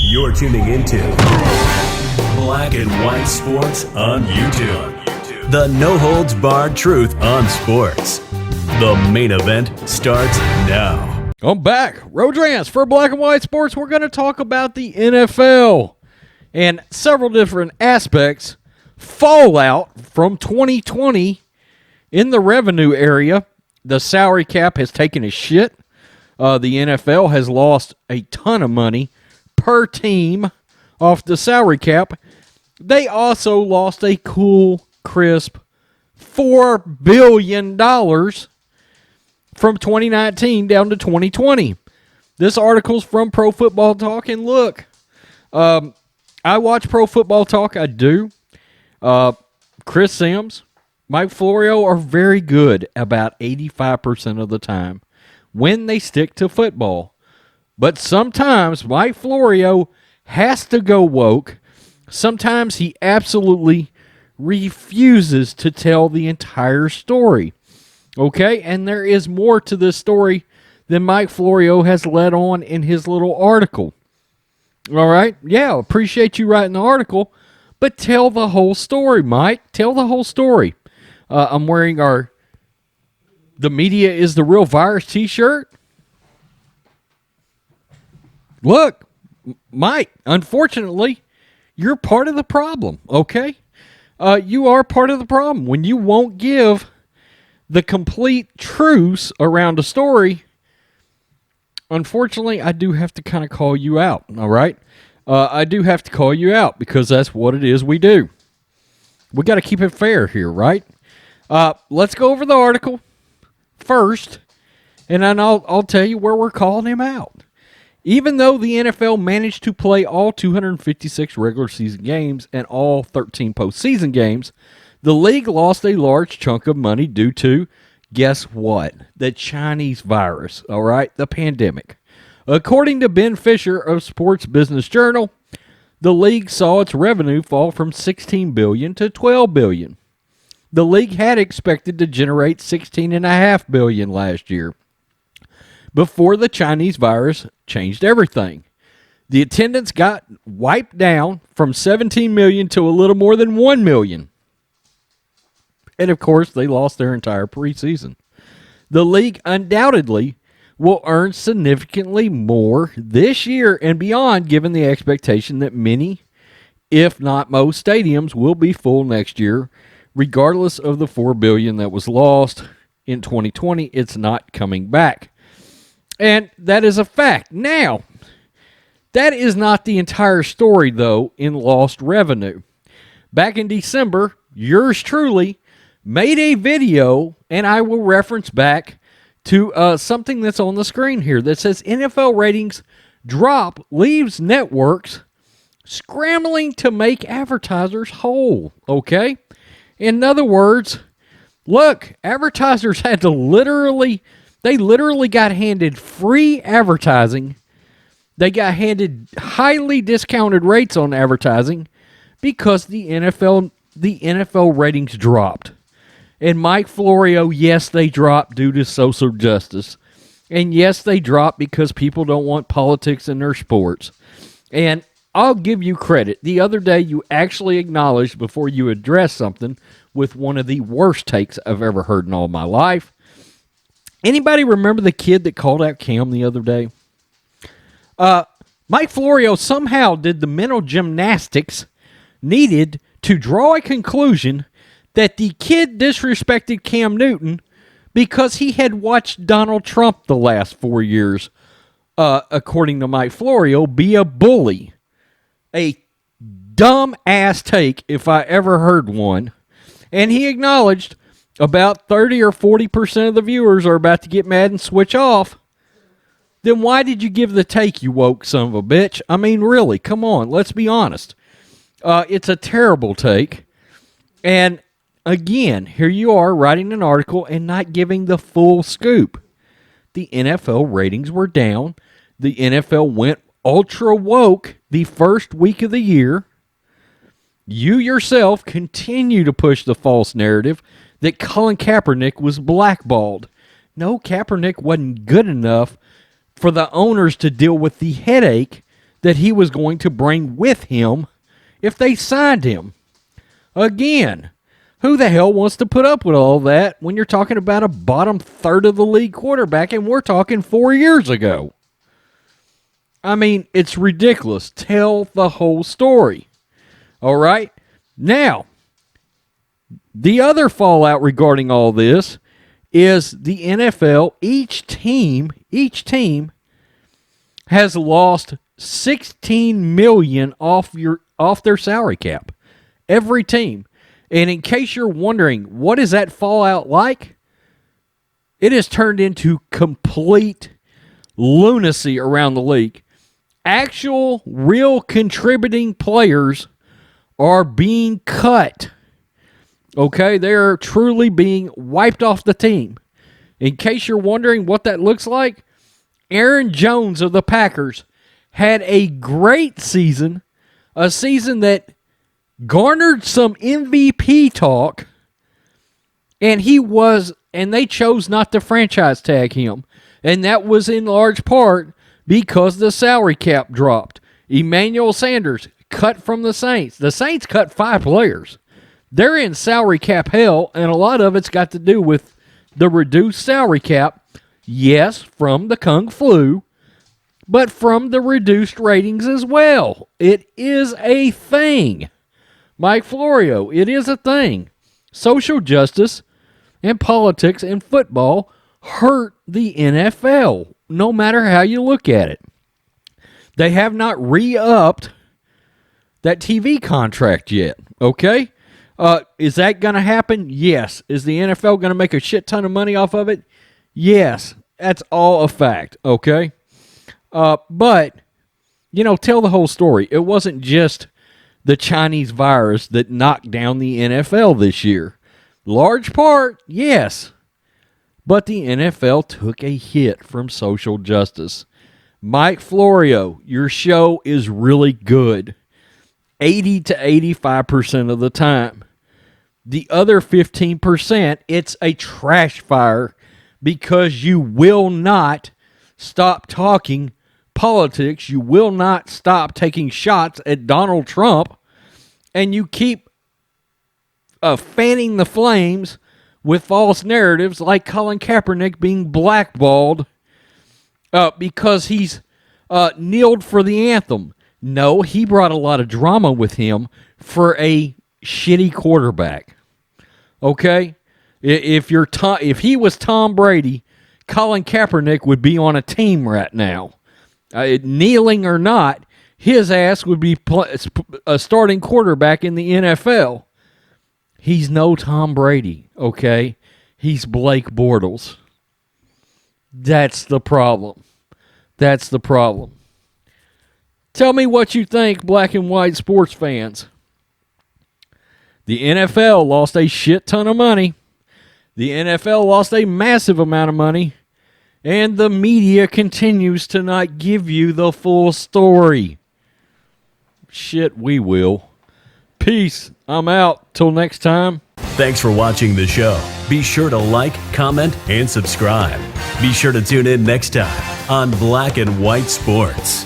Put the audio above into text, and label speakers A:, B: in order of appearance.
A: You're tuning into Black and White Sports on YouTube. The no-holds-barred truth on sports. The main event starts now.
B: I'm back. Rhodes Rants for Black and White Sports. We're going to talk about the NFL and several different aspects. Fallout from 2020 in the revenue area. The salary cap has taken a shit. The NFL has lost a ton of money per team off the salary cap. They also lost a cool, crisp $4 billion from 2019 down to 2020. This article's from Pro Football Talk, and look, I watch Pro Football Talk, I do. Chris Sims, Mike Florio are very good about 85% of the time when they stick to football. But sometimes Mike Florio has to go woke. Sometimes he absolutely refuses to tell the entire story. Okay? And there is more to this story than Mike Florio has let on in his little article. All right? Yeah, appreciate you writing the article, but tell the whole story, Mike. Tell the whole story. I'm wearing our "The Media is the Real Virus" t-shirt. Look, Mike, unfortunately, you're part of the problem, okay? You are part of the problem. When you won't give the complete truth around a story, unfortunately, I do have to kind of call you out, all right? I do have to call you out because that's what it is we do. We got to keep it fair here, right? Let's go over the article first, and then I'll tell you where we're calling him out. Even though the NFL managed to play all 256 regular season games and all 13 postseason games, the league lost a large chunk of money due to, guess what? The Chinese virus, all right? The pandemic. According to Ben Fisher of Sports Business Journal, the league saw its revenue fall from $16 billion to $12 billion. The league had expected to generate $16.5 billion last year before the Chinese virus changed everything. The attendance got wiped down from 17 million to a little more than 1 million. And of course, they lost their entire preseason. The league undoubtedly will earn significantly more this year and beyond, given the expectation that many, if not most, stadiums will be full next year. Regardless of the $4 billion that was lost in 2020, it's not coming back. And that is a fact. Now, that is not the entire story, though, in lost revenue. Back in December, yours truly made a video, and I will reference back to something that's on the screen here that says NFL ratings drop leaves networks scrambling to make advertisers whole, okay? In other words, look, advertisers had to literally got handed free advertising. They got handed highly discounted rates on advertising because the NFL ratings dropped. And Mike Florio, yes, they dropped due to social justice. And yes, they dropped because people don't want politics in their sports. And I'll give you credit. The other day, you actually acknowledged before you addressed something with one of the worst takes I've ever heard in all my life. Anybody remember the kid that called out Cam the other day? Mike Florio somehow did the mental gymnastics needed to draw a conclusion that the kid disrespected Cam Newton because he had watched Donald Trump the last 4 years, according to Mike Florio, be a bully. A dumb-ass take, if I ever heard one. And he acknowledged about 30 or 40% of the viewers are about to get mad and switch off. Then why did you give the take, you woke son of a bitch? I mean, really, come on, let's be honest. It's a terrible take. And again, here you are writing an article and not giving the full scoop. The NFL ratings were down. The NFL went ultra woke the first week of the year. You yourself continue to push the false narrative that Colin Kaepernick was blackballed. No, Kaepernick wasn't good enough for the owners to deal with the headache that he was going to bring with him if they signed him. Again, who the hell wants to put up with all that when you're talking about a bottom third of the league quarterback, and we're talking 4 years ago? I mean, it's ridiculous. Tell the whole story. All right? Now, the other fallout regarding all this is the NFL, each team has lost $16 million off their salary cap. Every team. And in case you're wondering, what is that fallout like? It has turned into complete lunacy around the league. Actual, real contributing players are being cut. Okay? They are truly being wiped off the team. In case you're wondering what that looks like, Aaron Jones of the Packers had a great season, a season that garnered some MVP talk, and they chose not to franchise tag him. And that was in large part because the salary cap dropped. Emmanuel Sanders cut from the Saints. The Saints cut 5 players. They're in salary cap hell, and a lot of it's got to do with the reduced salary cap. Yes, from the Kung Flu, but from the reduced ratings as well. It is a thing. Mike Florio, it is a thing. Social justice and politics and football hurt the NFL, no matter how you look at it. They have not re-upped that TV contract yet, okay? Is that going to happen? Yes. Is the NFL going to make a shit ton of money off of it? Yes. That's all a fact, okay? But, tell the whole story. It wasn't just the Chinese virus that knocked down the NFL this year. Large part, yes. But the NFL took a hit from social justice. Mike Florio, your show is really good. 80 to 85% of the time. The other 15%, it's a trash fire because you will not stop talking politics. You will not stop taking shots at Donald Trump. And you keep fanning the flames with false narratives like Colin Kaepernick being blackballed because he's kneeled for the anthem. No, he brought a lot of drama with him for a shitty quarterback. Okay? If he was Tom Brady, Colin Kaepernick would be on a team right now. Kneeling or not, his ass would be a starting quarterback in the NFL. He's no Tom Brady, okay? He's Blake Bortles. That's the problem. That's the problem. Tell me what you think, black and white sports fans. The NFL lost a shit ton of money. The NFL lost a massive amount of money. And the media continues to not give you the full story. Shit, we will. Peace. I'm out. Till next time.
A: Thanks for watching the show. Be sure to like, comment, and subscribe. Be sure to tune in next time on Black and White Sports.